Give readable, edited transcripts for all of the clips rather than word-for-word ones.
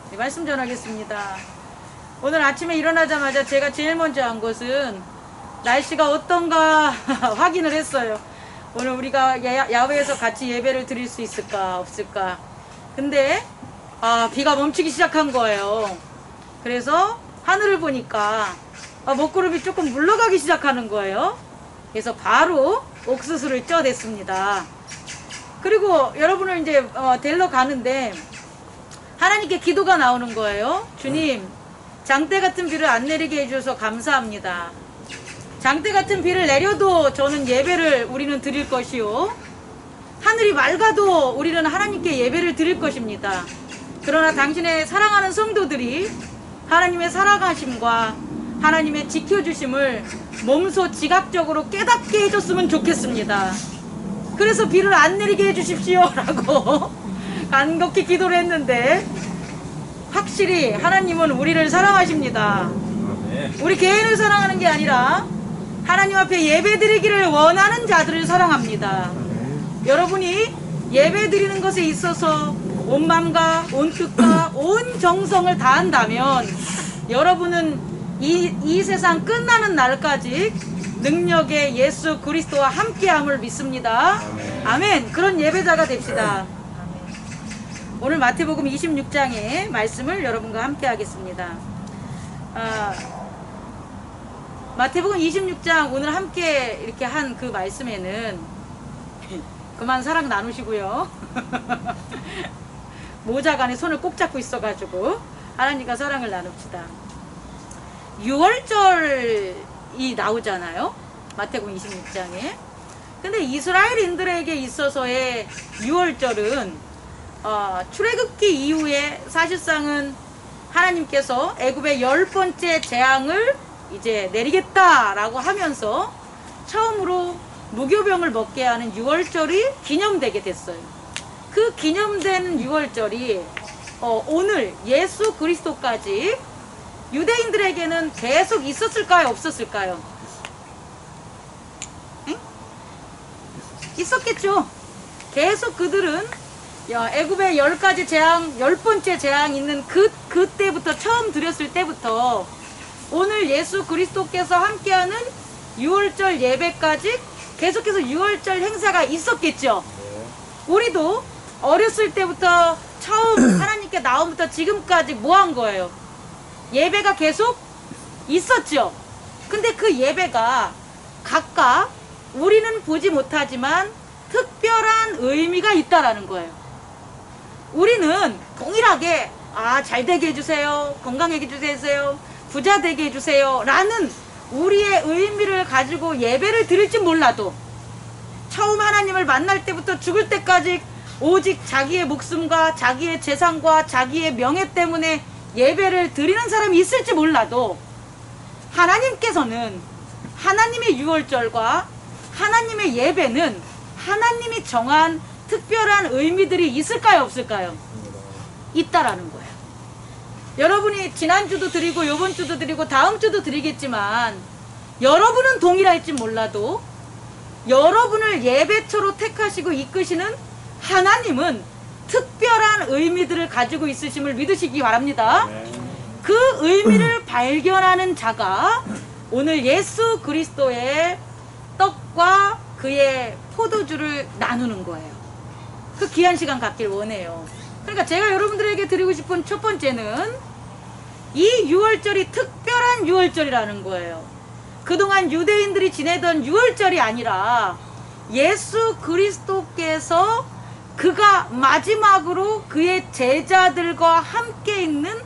네, 말씀 전하겠습니다. 오늘 아침에 일어나자마자 제가 제일 먼저 한 것은 날씨가 어떤가 확인을 했어요. 오늘 우리가 야외에서 같이 예배를 드릴 수 있을까 없을까. 근데 비가 멈추기 시작한 거예요. 그래서 하늘을 보니까 먹구름이 조금 물러가기 시작하는 거예요. 그래서 바로 옥수수를 쪄댔습니다. 그리고 여러분을 이제 데리러 가는데 하나님께 기도가 나오는 거예요. 주님, 장대 같은 비를 안 내리게 해주셔서 감사합니다. 장대 같은 비를 내려도 저는 예배를 우리는 드릴 것이요, 하늘이 맑아도 우리는 하나님께 예배를 드릴 것입니다. 그러나 당신의 사랑하는 성도들이 하나님의 살아가심과 하나님의 지켜주심을 몸소 지각적으로 깨닫게 해줬으면 좋겠습니다. 그래서 비를 안 내리게 해주십시오 라고 간곡히 기도를 했는데, 확실히 하나님은 우리를 사랑하십니다. 우리 개인을 사랑하는 게 아니라 하나님 앞에 예배 드리기를 원하는 자들을 사랑합니다. 여러분이 예배 드리는 것에 있어서 온 마음과 온 뜻과 온 정성을 다한다면 여러분은 이 세상 끝나는 날까지 능력의 예수 그리스도와 함께함을 믿습니다. 아멘. 그런 예배자가 됩시다. 오늘 마태복음 26장의 말씀을 여러분과 함께 하겠습니다. 마태복음 26장 오늘 함께 이렇게 한 그 말씀에는 그만 사랑 나누시고요. 모자 간에 손을 꼭 잡고 있어가지고 하나님과 사랑을 나눕시다. 6월절이 나오잖아요. 마태복음 26장에. 근데 이스라엘인들에게 있어서의 6월절은 출애굽기 이후에 사실상은 하나님께서 애굽의 10번째 재앙을 이제 내리겠다라고 하면서 처음으로 무교병을 먹게 하는 6월절이 기념되게 됐어요. 그 기념된 6월절이 오늘 예수 그리스도까지 유대인들에게는 계속 있었을까요? 없었을까요? 응? 있었겠죠. 계속 그들은 애굽의 10가지 재앙, 10번째 재앙 있는 그때부터 처음 드렸을 때부터 오늘 예수 그리스도께서 함께하는 6월절 예배까지 계속해서 6월절 행사가 있었겠죠. 우리도 어렸을 때부터 처음 하나님께 나옴부터 지금까지 뭐 한 거예요? 예배가 계속 있었죠. 근데 그 예배가 각각 우리는 보지 못하지만 특별한 의미가 있다라는 거예요. 우리는 동일하게 잘 되게 해주세요, 건강하게 해주세요, 부자 되게 해주세요 라는 우리의 의미를 가지고 예배를 드릴지 몰라도 처음 하나님을 만날 때부터 죽을 때까지 오직 자기의 목숨과 자기의 재산과 자기의 명예 때문에 예배를 드리는 사람이 있을지 몰라도 하나님께서는 하나님의 6월절과 하나님의 예배는 하나님이 정한 특별한 의미들이 있을까요? 없을까요? 있다라는 거예요. 여러분이 지난주도 드리고 요번주도 드리고 다음주도 드리겠지만 여러분은 동일할지 몰라도 여러분을 예배처로 택하시고 이끄시는 하나님은 특별한 의미들을 가지고 있으심을 믿으시기 바랍니다. 그 의미를 발견하는 자가 오늘 예수 그리스도의 떡과 그의 포도주를 나누는 거예요. 그 귀한 시간 갖길 원해요. 그러니까 제가 여러분들에게 드리고 싶은 첫 번째는 이 6월절이 특별한 6월절이라는 거예요. 그동안 유대인들이 지내던 6월절이 아니라 예수 그리스도께서 그가 마지막으로 그의 제자들과 함께 있는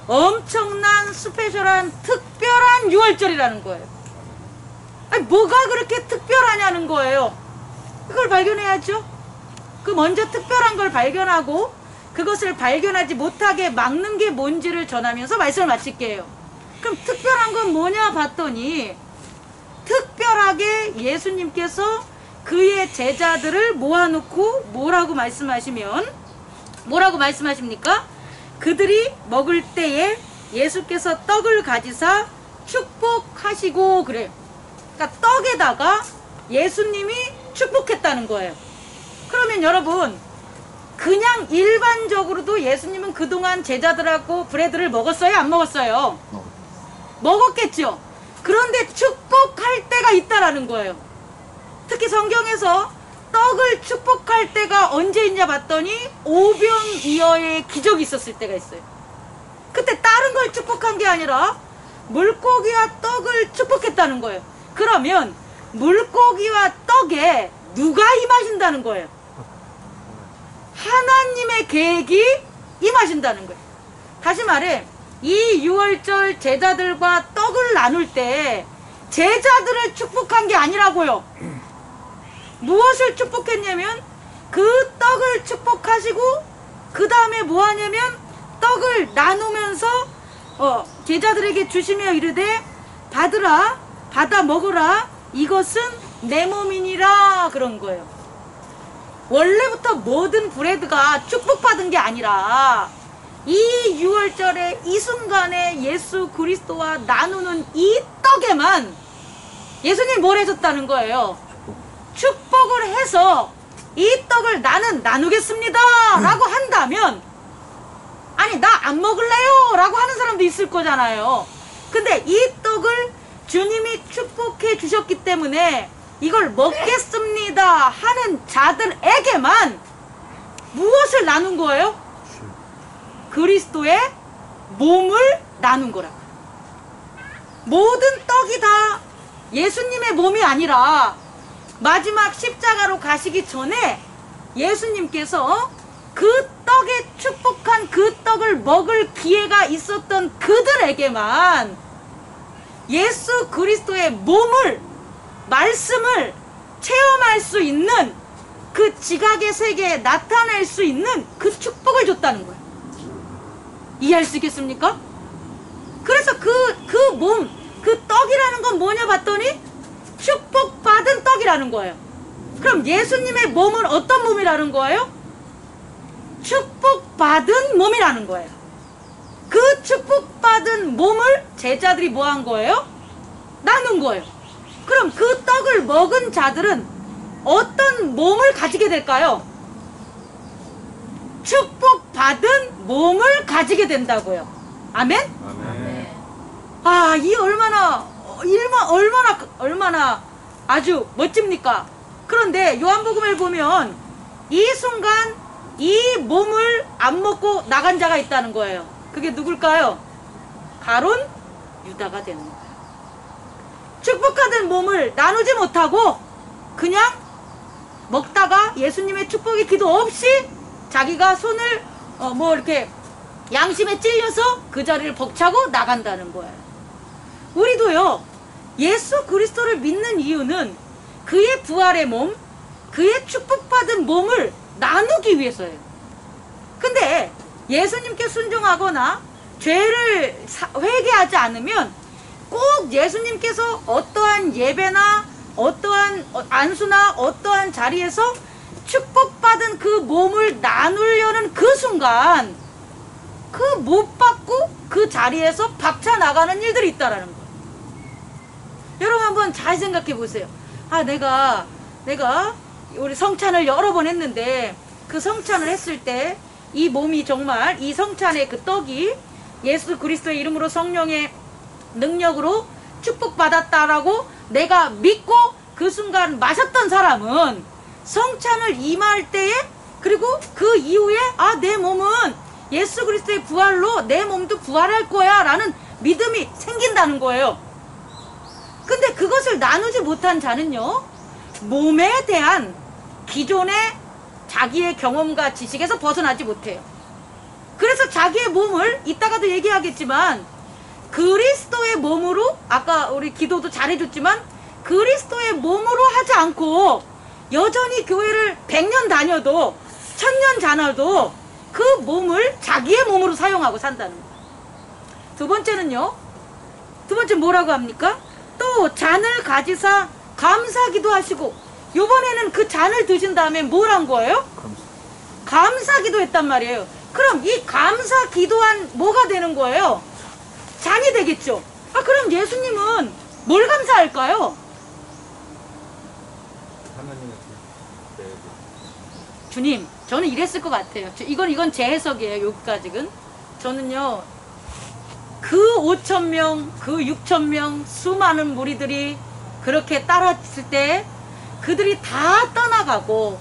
엄청난 스페셜한 특별한 6월절이라는 거예요. 아니, 뭐가 그렇게 특별하냐는 거예요. 그걸 발견해야죠. 그 먼저 특별한 걸 발견하고 그것을 발견하지 못하게 막는 게 뭔지를 전하면서 말씀을 마칠게요. 그럼 특별한 건 뭐냐 봤더니 특별하게 예수님께서 그의 제자들을 모아놓고 뭐라고 말씀하십니까? 그들이 먹을 때에 예수께서 떡을 가지사 축복하시고 그래요. 그러니까 떡에다가 예수님이 축복했다는 거예요. 그러면 여러분, 그냥 일반적으로도 예수님은 그동안 제자들하고 브레드를 먹었어요? 안 먹었어요? 먹었겠죠. 그런데 축복할 때가 있다라는 거예요. 특히 성경에서 떡을 축복할 때가 언제 있냐 봤더니 오병이어의 기적이 있었을 때가 있어요. 그때 다른 걸 축복한 게 아니라 물고기와 떡을 축복했다는 거예요. 그러면 물고기와 떡에 누가 임하신다는 거예요? 하나님의 계획이 임하신다는 거예요. 다시 말해, 이 유월절 제자들과 떡을 나눌 때 제자들을 축복한 게 아니라고요. 무엇을 축복했냐면 그 떡을 축복하시고 그 다음에 뭐 하냐면 떡을 나누면서 제자들에게 주시며 이르되 받으라, 받아 먹으라, 이것은 내 몸이니라 그런 거예요. 원래부터 모든 브레드가 축복받은 게 아니라 이 유월절에 이 순간에 예수 그리스도와 나누는 이 떡에만 예수님이 뭘 해줬다는 거예요? 축복을 해서 이 떡을 나는 나누겠습니다 라고 한다면, 아니 나 안 먹을래요 라고 하는 사람도 있을 거잖아요. 근데 이 떡을 주님이 축복해 주셨기 때문에 이걸 먹겠습니다 하는 자들에게만 무엇을 나눈 거예요? 그리스도의 몸을 나눈 거라고. 모든 떡이 다 예수님의 몸이 아니라 마지막 십자가로 가시기 전에 예수님께서 그 떡에 축복한 그 떡을 먹을 기회가 있었던 그들에게만 예수 그리스도의 몸을, 말씀을 체험할 수 있는, 그 지각의 세계에 나타낼 수 있는 그 축복을 줬다는 거예요. 이해할 수 있겠습니까? 그래서 그 몸, 그 떡이라는 건 뭐냐 봤더니 축복받은 떡이라는 거예요. 그럼 예수님의 몸은 어떤 몸이라는 거예요? 축복받은 몸이라는 거예요. 그 축복받은 몸을 제자들이 뭐 한 거예요? 나눈 거예요. 그럼 그 떡을 먹은 자들은 어떤 몸을 가지게 될까요? 축복받은 몸을 가지게 된다고요. 아멘? 아멘. 아, 이 얼마나 아주 멋집니까? 그런데 요한복음을 보면 이 순간 이 몸을 안 먹고 나간 자가 있다는 거예요. 그게 누굴까요? 가론 유다가 되는 거예요. 축복받은 몸을 나누지 못하고 그냥 먹다가 예수님의 축복의 기도 없이 자기가 손을 이렇게 양심에 찔려서 그 자리를 벅차고 나간다는 거예요. 우리도요, 예수 그리스도를 믿는 이유는 그의 부활의 몸, 그의 축복받은 몸을 나누기 위해서예요. 근데 예수님께 순종하거나 죄를 회개하지 않으면 꼭 예수님께서 어떠한 예배나 어떠한 안수나 어떠한 자리에서 축복받은 그 몸을 나누려는 그 순간 그 못 받고 그 자리에서 박차 나가는 일들이 있다라는 거예요. 여러분 한번 잘 생각해 보세요. 아, 내가 우리 성찬을 여러 번 했는데 그 성찬을 했을 때 이 몸이 정말 이 성찬의 그 떡이 예수 그리스도의 이름으로 성령의 능력으로 축복받았다라고 내가 믿고 그 순간 마셨던 사람은 성찬을 임할 때에, 그리고 그 이후에 아, 내 몸은 예수 그리스도의 부활로 내 몸도 부활할 거야 라는 믿음이 생긴다는 거예요. 근데 그것을 나누지 못한 자는요, 몸에 대한 기존의 자기의 경험과 지식에서 벗어나지 못해요. 그래서 자기의 몸을 이따가도 얘기하겠지만 그리스도의 몸으로, 아까 우리 기도도 잘해줬지만 그리스도의 몸으로 하지 않고 여전히 교회를 100년 다녀도 1000년 다녀도 그 몸을 자기의 몸으로 사용하고 산다는 거예요. 두 번째는요, 두 번째 뭐라고 합니까? 또 잔을 가지사 감사기도 하시고, 요번에는 그 잔을 드신 다음에 뭘 한 거예요? 감사기도 했단 말이에요. 그럼 이 감사기도한 뭐가 되는 거예요? 잔이 되겠죠. 아, 그럼 예수님은 뭘 감사할까요? 하나님의 주님, 저는 이랬을 것 같아요. 이건 제 해석이에요. 여기까지는. 저는요, 그 5,000명, 그 6,000명 수많은 무리들이 그렇게 따랐을 때 그들이 다 떠나가고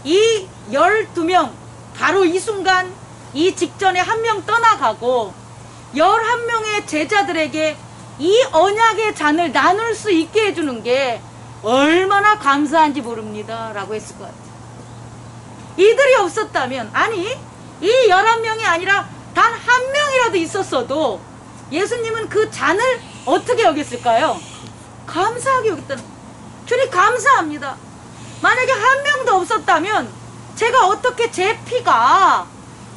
이 12명, 바로 이 순간 이 직전에 한 명 떠나가고 11명의 제자들에게 이 언약의 잔을 나눌 수 있게 해주는 게 얼마나 감사한지 모릅니다 라고 했을 것 같아요. 이들이 없었다면, 아니 이 11명이 아니라 단 한 명이라도 있었어도 예수님은 그 잔을 어떻게 여겼을까요? 감사하게 여겼다는 거예요. 주님 감사합니다. 만약에 한 명도 없었다면 제가 어떻게 제 피가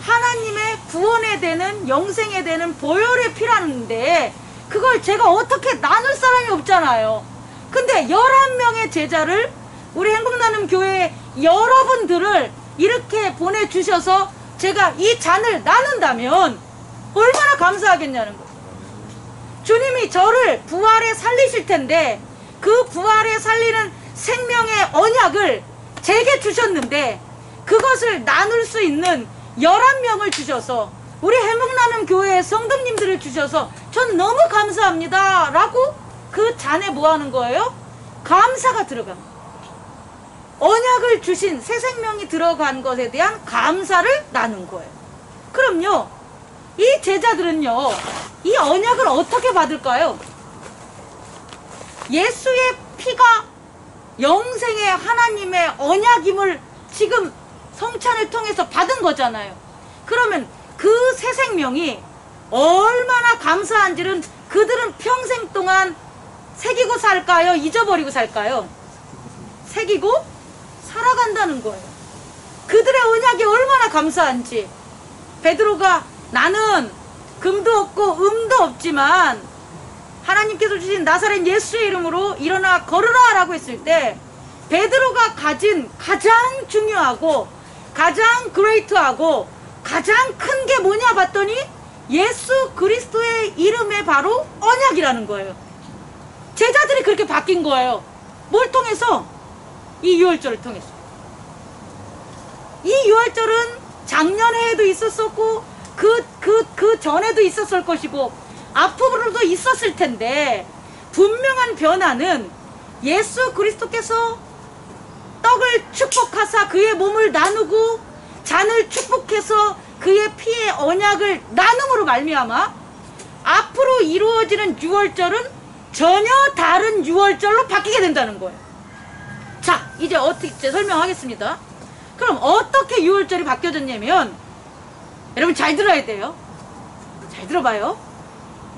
하나님의 구원에 되는, 영생에 되는 보혈의 피라는데 그걸 제가 어떻게 나눌 사람이 없잖아요. 근데 11명의 제자를, 우리 행복나눔 교회 여러분들을 이렇게 보내주셔서 제가 이 잔을 나눈다면 얼마나 감사하겠냐는 거예요. 주님이 저를 부활에 살리실 텐데 그 부활에 살리는 생명의 언약을 제게 주셨는데 그것을 나눌 수 있는 11명을 주셔서, 우리 행복나눔 교회의 성도님들을 주셔서 전 너무 감사합니다 라고 그 잔에 뭐 하는 거예요? 감사가 들어갑니다. 언약을 주신 새 생명이 들어간 것에 대한 감사를 나눈 거예요. 그럼요, 이 제자들은요, 이 언약을 어떻게 받을까요? 예수의 피가 영생의 하나님의 언약임을 지금 성찬을 통해서 받은 거잖아요. 그러면 그 새 생명이 얼마나 감사한지는 그들은 평생 동안 새기고 살까요? 잊어버리고 살까요? 새기고 살아간다는 거예요. 그들의 언약이 얼마나 감사한지. 베드로가 나는 금도 없고 음도 없지만 하나님께서 주신 나사렛 예수의 이름으로 일어나 걸으라 라고 했을 때 베드로가 가진 가장 중요하고 가장 그레이트하고 가장 큰 게 뭐냐 봤더니 예수 그리스도의 이름에 바로 언약이라는 거예요. 제자들이 그렇게 바뀐 거예요. 뭘 통해서? 이 유월절을 통해서. 이 유월절은 작년에도 있었었고 그 전에도 있었을 것이고 앞으로도 있었을 텐데, 분명한 변화는 예수 그리스도께서 떡을 축복하사 그의 몸을 나누고 잔을 축복해서 그의 피의 언약을 나눔으로 말미암아 앞으로 이루어지는 유월절은 전혀 다른 유월절로 바뀌게 된다는 거예요. 자, 이제 어떻게 설명하겠습니다. 그럼 어떻게 유월절이 바뀌어졌냐면, 여러분 잘 들어야 돼요. 잘 들어봐요.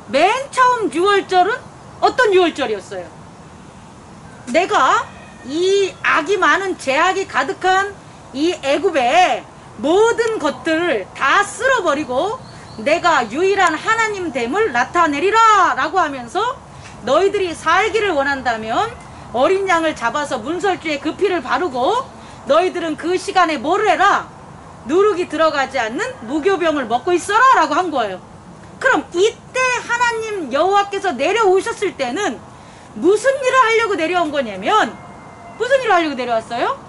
맨 처음 유월절은 어떤 유월절이었어요? 내가 이 악이 많은 죄악이 가득한 이 애굽의 모든 것들을 다 쓸어버리고 내가 유일한 하나님 됨을 나타내리라 라고 하면서, 너희들이 살기를 원한다면 어린 양을 잡아서 문설주에 그 피를 바르고 너희들은 그 시간에 뭐를 해라? 누룩이 들어가지 않는 무교병을 먹고 있어라 라고 한 거예요. 그럼 이때 하나님 여호와께서 내려오셨을 때는 무슨 일을 하려고 내려온 거냐면, 무슨 일을 하려고 내려왔어요?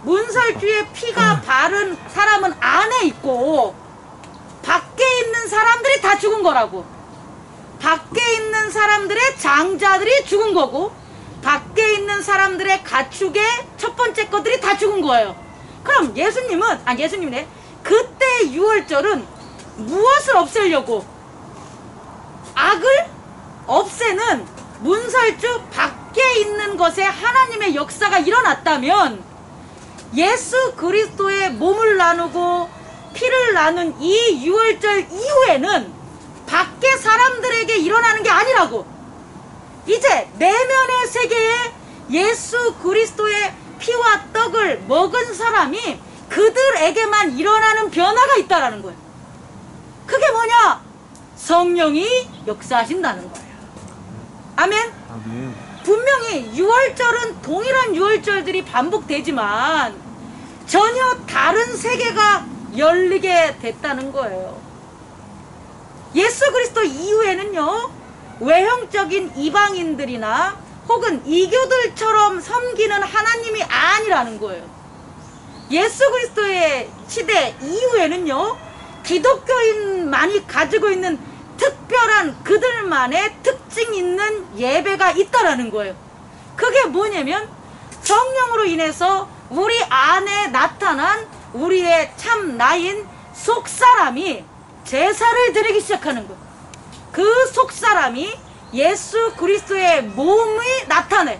문설주에 피가 바른 사람은 안에 있고 밖에 있는 사람들이 다 죽은 거라고. 밖에 있는 사람들의 장자들이 죽은 거고 밖에 있는 사람들의 가축의 첫 번째 것들이 다 죽은 거예요. 그럼 예수님이네. 그때 유월절은 무엇을 없애려고? 악을 없애는 문설주 밖에 있는 것에 하나님의 역사가 일어났다면, 예수 그리스도의 몸을 나누고 피를 나눈 이 유월절 이후에는 밖에 사람들에게 일어나는 게 아니라고. 이제 내면의 세계에 예수 그리스도의 피와 떡을 먹은 사람이 그들에게만 일어나는 변화가 있다라는 거예요. 그게 뭐냐? 성령이 역사하신다는 거예요. 아멘? 아멘. 분명히 유월절은 동일한 유월절들이 반복되지만 전혀 다른 세계가 열리게 됐다는 거예요. 예수 그리스도 이후에는요, 외형적인 이방인들이나 혹은 이교들처럼 섬기는 하나님이 아니라는 거예요. 예수 그리스도의 시대 이후에는요, 기독교인만이 가지고 있는 특별한 그들만의 특징 있는 예배가 있다라는 거예요. 그게 뭐냐면 성령으로 인해서 우리 안에 나타난 우리의 참 나인 속사람이 제사를 드리기 시작하는 거예요. 그 속사람이 예수 그리스도의 몸이 나타내.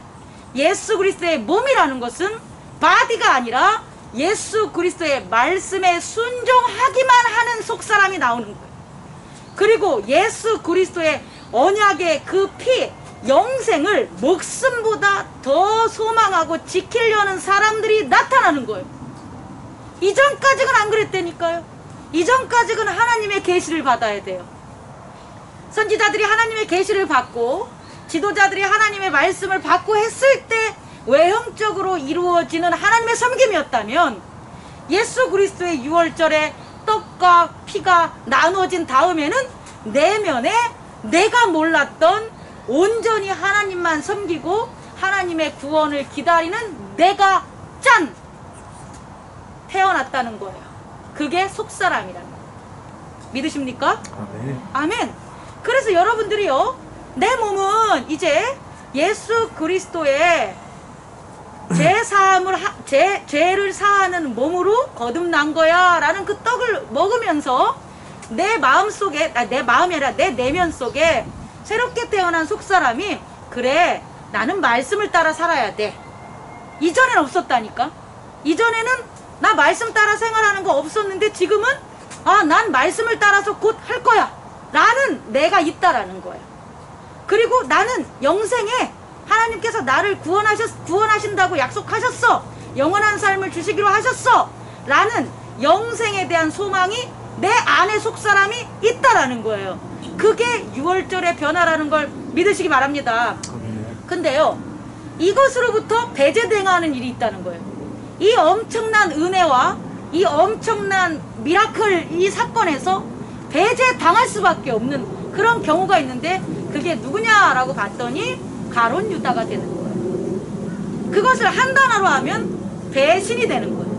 예수 그리스도의 몸이라는 것은 바디가 아니라 예수 그리스도의 말씀에 순종하기만 하는 속사람이 나오는 거예요. 그리고 예수 그리스도의 언약의 그 피, 영생을 목숨보다 더 소망하고 지키려는 사람들이 나타나는 거예요. 이전까지는 안 그랬다니까요. 이전까지는 하나님의 계시를 받아야 돼요. 선지자들이 하나님의 계시를 받고 지도자들이 하나님의 말씀을 받고 했을 때 외형적으로 이루어지는 하나님의 섬김이었다면, 예수 그리스도의 유월절에 떡과 피가 나눠진 다음에는 내면에 내가 몰랐던 온전히 하나님만 섬기고 하나님의 구원을 기다리는 내가 짠! 태어났다는 거예요. 그게 속사람이라는 거예요. 믿으십니까? 아멘. 아멘. 그래서 여러분들이요, 내 몸은 이제 예수 그리스도의 죄를 사하는 몸으로 거듭난 거야 라는 그 떡을 먹으면서 내 마음 속에, 내 마음이 아니라 내 내면 속에 새롭게 태어난 속사람이, 그래, 나는 말씀을 따라 살아야 돼. 이전에는 없었다니까. 이전에는 나 말씀 따라 생활하는 거 없었는데 지금은 난 말씀을 따라서 곧 할 거야 라는 내가 있다라는 거예요. 그리고 나는 영생에 하나님께서 나를 구원하신다고 약속하셨어. 영원한 삶을 주시기로 하셨어 라는 영생에 대한 소망이 내 안에 속사람이 있다라는 거예요. 그게 유월절의 변화라는 걸 믿으시기 바랍니다. 근데요, 이것으로부터 배제당하는 일이 있다는 거예요. 이 엄청난 은혜와 이 엄청난 미라클 이 사건에서 배제당할 수밖에 없는 그런 경우가 있는데, 그게 누구냐라고 봤더니 가룟 유다가 되는 거예요. 그것을 한 단어로 하면 배신이 되는 거예요.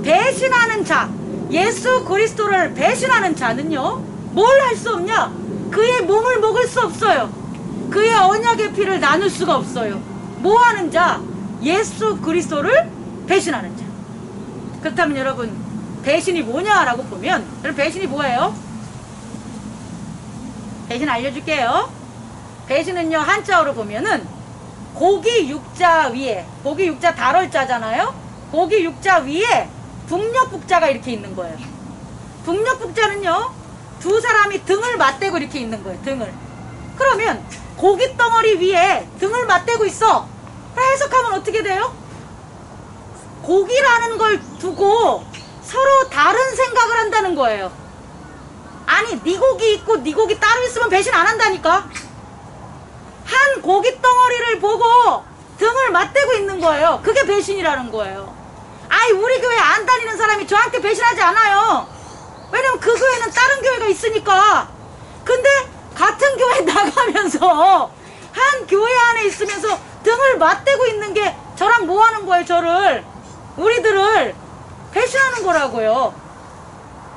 배신하는 자, 예수 그리스도를 배신하는 자는요, 뭘 할 수 없냐? 그의 몸을 먹을 수 없어요. 그의 언약의 피를 나눌 수가 없어요. 뭐 하는 자? 예수 그리스도를 배신하는 자. 그렇다면 여러분, 배신이 뭐냐라고 보면, 여러분 배신이 뭐예요? 배신 알려줄게요. 배신은요, 한자어로 보면은 고기 육자 위에, 고기 육자 달월자잖아요. 고기 육자 위에 북녘북자가 이렇게 있는 거예요. 북녘북자는요, 두 사람이 등을 맞대고 이렇게 있는 거예요. 등을. 그러면 고기 덩어리 위에 등을 맞대고 있어. 해석하면 어떻게 돼요? 고기라는 걸 두고 서로 다른 생각을 한다는 거예요. 아니, 네 고기 있고 네 고기 따로 있으면 배신 안 한다니까. 한 고기 덩어리를 보고 등을 맞대고 있는 거예요. 그게 배신이라는 거예요. 아이, 우리 교회 안 다니는 사람이 저한테 배신하지 않아요. 왜냐면 그 교회는 다른 교회가 있으니까. 근데 같은 교회 나가면서 한 교회 안에 있으면서 등을 맞대고 있는 게 저랑 뭐 하는 거예요? 저를, 우리들을 배신하는 거라고요.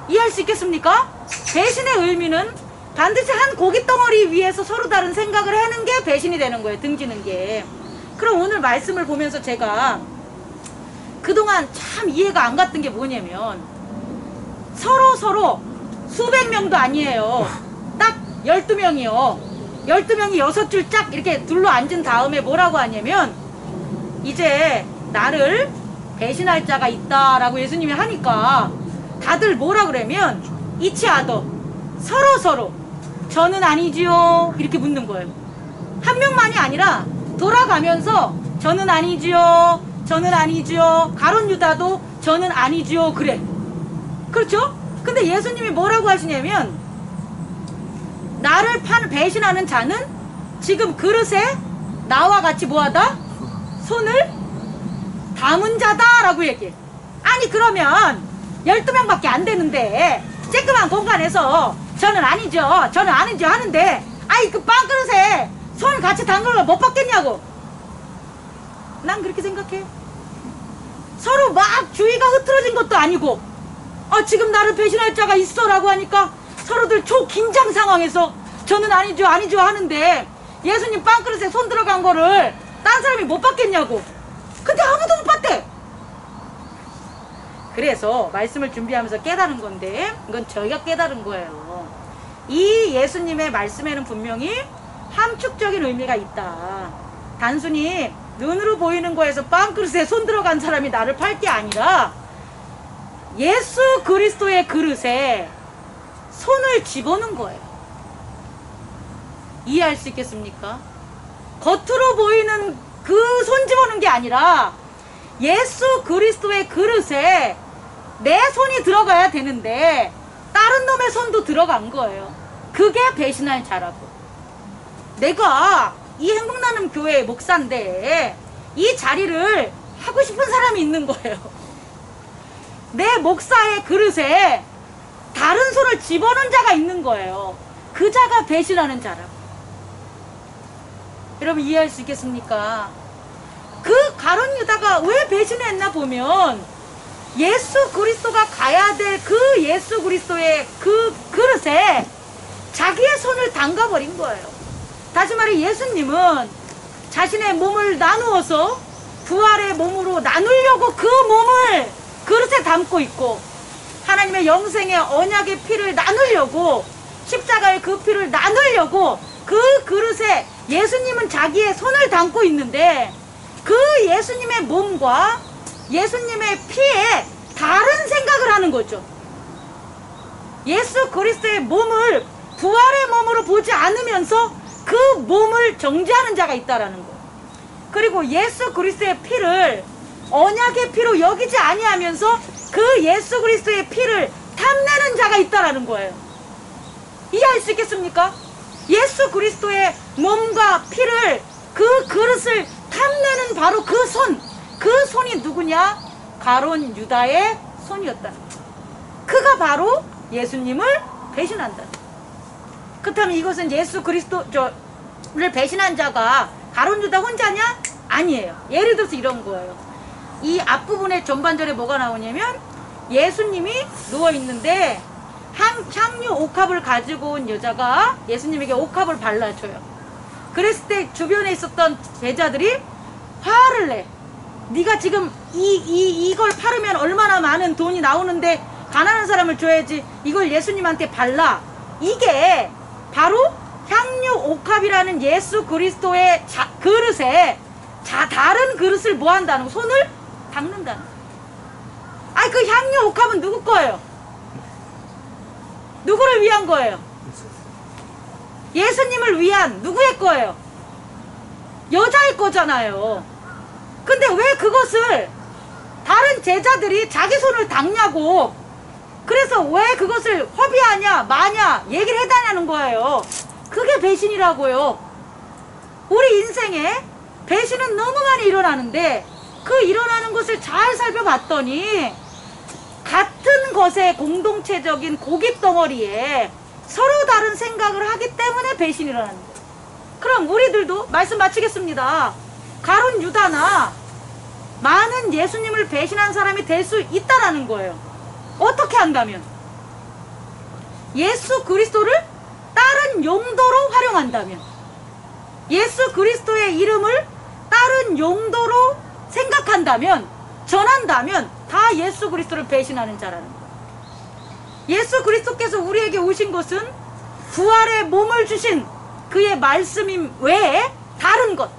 이해할 수 있겠습니까? 배신의 의미는 반드시 한 고기 덩어리 위에서 서로 다른 생각을 하는 게 배신이 되는 거예요. 등지는 게. 그럼 오늘 말씀을 보면서 제가 그동안 참 이해가 안 갔던 게 뭐냐면, 서로 수백 명도 아니에요. 딱 12명이요. 12명이 6줄 짝 이렇게 둘러 앉은 다음에 뭐라고 하냐면, 이제 나를 배신할 자가 있다라고 예수님이 하니까 다들 뭐라 그러면, 이치하더 서로 저는 아니지요 이렇게 묻는 거예요. 한 명만이 아니라 돌아가면서 저는 아니지요, 저는 아니지요, 가룟 유다도 저는 아니지요 그래. 그렇죠? 근데 예수님이 뭐라고 하시냐면, 나를 배신하는 자는 지금 그릇에 나와 같이 뭐하다? 손을 담은 자다라고 얘기해. 아니, 그러면 12명밖에 안 되는데 쬐끄만 공간에서 저는 아니죠, 저는 아니죠 하는데, 아이, 그 빵그릇에 손을 같이 담그는 걸 못 받겠냐고. 난 그렇게 생각해. 서로 막 주의가 흐트러진 것도 아니고 지금 나를 배신할 자가 있어 라고 하니까 서로들 초긴장 상황에서 저는 아니죠 아니죠 하는데 예수님 빵그릇에 손 들어간 거를 딴 사람이 못 봤겠냐고. 근데 아무도 못 봤대. 그래서 말씀을 준비하면서 깨달은 건데 이건 저희가 깨달은 거예요. 이 예수님의 말씀에는 분명히 함축적인 의미가 있다. 단순히 눈으로 보이는 거에서 빵그릇에 손 들어간 사람이 나를 팔 게 아니라 예수 그리스도의 그릇에 손을 집어넣은 거예요. 이해할 수 있겠습니까? 겉으로 보이는 그 손 집어넣은 게 아니라 예수 그리스도의 그릇에 내 손이 들어가야 되는데 다른 놈의 손도 들어간 거예요. 그게 배신할 자라고. 내가 이 행복나눔 교회 목사인데 이 자리를 하고 싶은 사람이 있는 거예요. 내 목사의 그릇에 다른 손을 집어넣은 자가 있는 거예요. 그 자가 배신하는 자라고. 여러분 이해할 수 있겠습니까? 그 가룟 유다가 왜 배신했나 보면 예수 그리스도가 가야 될 그 예수 그리스도의 그 그릇에 자기의 손을 담가버린 거예요. 다시 말해 예수님은 자신의 몸을 나누어서 부활의 몸으로 나누려고 그 몸을 그릇에 담고 있고 하나님의 영생의 언약의 피를 나누려고 십자가의 그 피를 나누려고 그 그릇에 예수님은 자기의 손을 담고 있는데 그 예수님의 몸과 예수님의 피에 다른 생각을 하는 거죠. 예수 그리스도의 몸을 부활의 몸으로 보지 않으면서 그 몸을 정죄하는 자가 있다라는 거예요. 그리고 예수 그리스도의 피를 언약의 피로 여기지 아니하면서 그 예수 그리스도의 피를 탐내는 자가 있다라는 거예요. 이해할 수 있겠습니까? 예수 그리스도의 몸과 피를 그 그릇을 탐내는 바로 그 손, 그 손이 누구냐? 가룟 유다의 손이었다는 거예요. 그가 바로 예수님을 배신한다. 그렇다면 이것은 예수 그리스도를 배신한 자가 가룟 유다 혼자냐? 아니에요. 예를 들어서 이런 거예요. 이 앞부분에 전반절에 뭐가 나오냐면 예수님이 누워있는데 향유 옥합을 가지고 온 여자가 예수님에게 옥합을 발라줘요. 그랬을 때 주변에 있었던 제자들이 화를 내. 네가 지금 이걸 팔으면 얼마나 많은 돈이 나오는데 가난한 사람을 줘야지 이걸 예수님한테 발라. 이게 바로 향유 옥합이라는 예수 그리스도의 그릇에 다른 그릇을 뭐 한다는 거? 손을 닦는다는 거. 아니 그 향유 옥합은 누구 거예요? 누구를 위한 거예요? 예수님을 위한 누구의 거예요? 여자의 거잖아요. 근데 왜 그것을 다른 제자들이 자기 손을 닦냐고. 그래서 왜 그것을 허비하냐 마냐 얘기를 해달라는 거예요. 그게 배신이라고요. 우리 인생에 배신은 너무 많이 일어나는데 그 일어나는 것을 잘 살펴봤더니 같은 것의 공동체적인 고깃덩어리에 서로 다른 생각을 하기 때문에 배신이 일어나는 거예요. 그럼 우리들도 말씀 마치겠습니다. 가룟 유다나 많은 예수님을 배신한 사람이 될 수 있다라는 거예요. 어떻게 한다면? 예수 그리스도를 다른 용도로 활용한다면, 예수 그리스도의 이름을 다른 용도로 생각한다면, 전한다면 다 예수 그리스도를 배신하는 자라는 거예요. 예수 그리스도께서 우리에게 오신 것은 부활의 몸을 주신 그의 말씀임 외에 다른 것,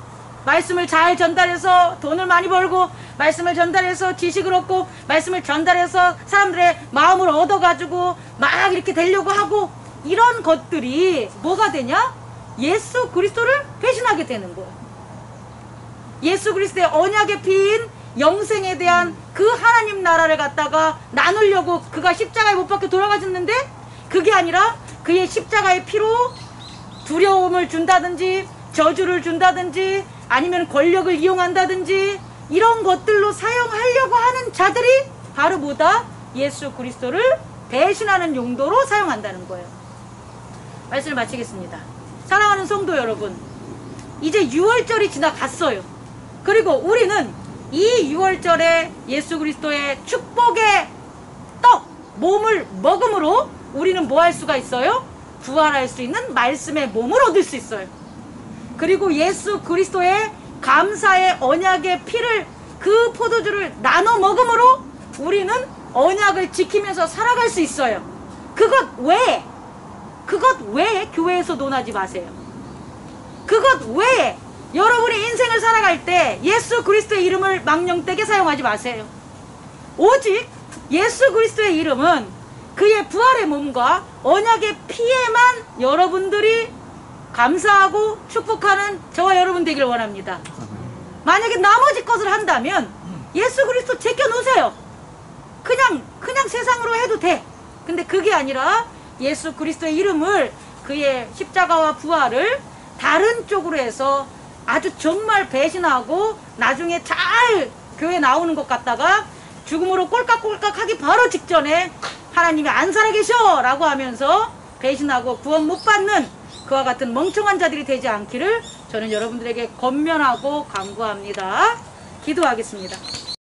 말씀을 잘 전달해서 돈을 많이 벌고, 말씀을 전달해서 지식을 얻고, 말씀을 전달해서 사람들의 마음을 얻어가지고 막 이렇게 되려고 하고, 이런 것들이 뭐가 되냐? 예수 그리스도를 배신하게 되는 거예요. 예수 그리스도의 언약의 피인 영생에 대한 그 하나님 나라를 갖다가 나누려고 그가 십자가에 못 박혀 돌아가셨는데, 그게 아니라 그의 십자가의 피로 두려움을 준다든지 저주를 준다든지 아니면 권력을 이용한다든지 이런 것들로 사용하려고 하는 자들이 바로 뭐다? 예수 그리스도를 배신하는 용도로 사용한다는 거예요. 말씀을 마치겠습니다. 사랑하는 성도 여러분, 이제 6월절이 지나갔어요. 그리고 우리는 이 6월절에 예수 그리스도의 축복의 떡, 몸을 먹음으로 우리는 뭐 할 수가 있어요? 부활할 수 있는 말씀의 몸을 얻을 수 있어요. 그리고 예수 그리스도의 감사의 언약의 피를, 그 포도주를 나눠 먹음으로 우리는 언약을 지키면서 살아갈 수 있어요. 그것 외에 교회에서 논하지 마세요. 그것 외에 여러분의 인생을 살아갈 때 예수 그리스도의 이름을 망령되게 사용하지 마세요. 오직 예수 그리스도의 이름은 그의 부활의 몸과 언약의 피에만 여러분들이 감사하고 축복하는 저와 여러분 되길 원합니다. 만약에 나머지 것을 한다면 예수 그리스도 제껴놓으세요. 그냥 세상으로 해도 돼. 근데 그게 아니라 예수 그리스도의 이름을, 그의 십자가와 부활을 다른 쪽으로 해서 아주 정말 배신하고 나중에 잘 교회 나오는 것 같다가 죽음으로 꼴깍꼴깍 하기 바로 직전에 하나님이 안 살아계셔 라고 하면서 배신하고 구원 못 받는 그와 같은 멍청한 자들이 되지 않기를 저는 여러분들에게 권면하고 간구합니다. 기도하겠습니다.